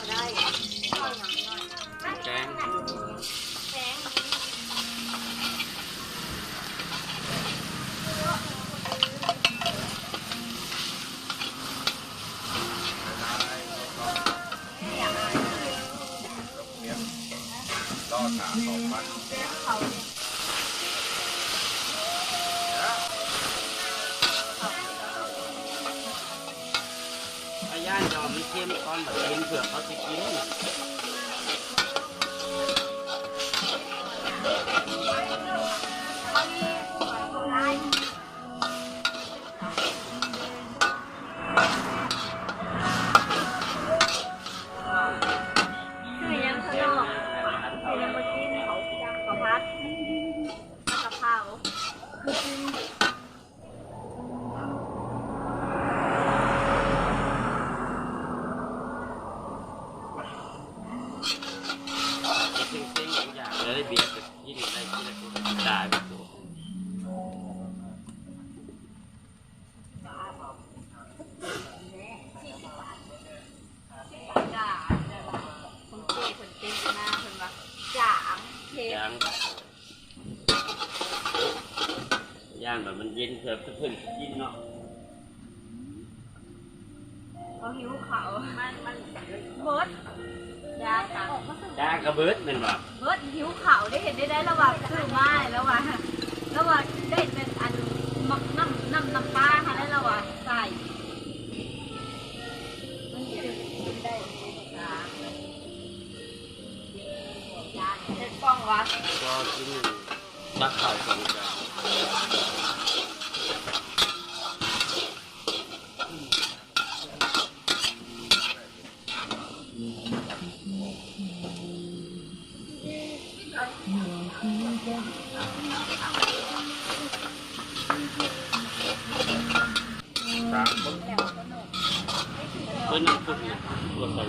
แกงล่อถาสองพันอาย่านยอมมันเค็มตอนแบบกินเผือกเขาจะกินได้เบียร์กินได้กินได้ไปตัวย่างแบบมันเย็นเถอะเพื่อนกินเนาะเขาหิวเขามันเบิร์ดยากระเบิดเป็นแบบเบิร์ดหิวเขาได้เห็นได้ระหว่างซื้อไม้ระหว่างได้เป็นอันมักน้ำปลาค่ะได้ระหว่างใส่มันได้ยาเด็ดป้องวะก็กินตักข่าวสองจานเป็นน้ำซุปตัวใส่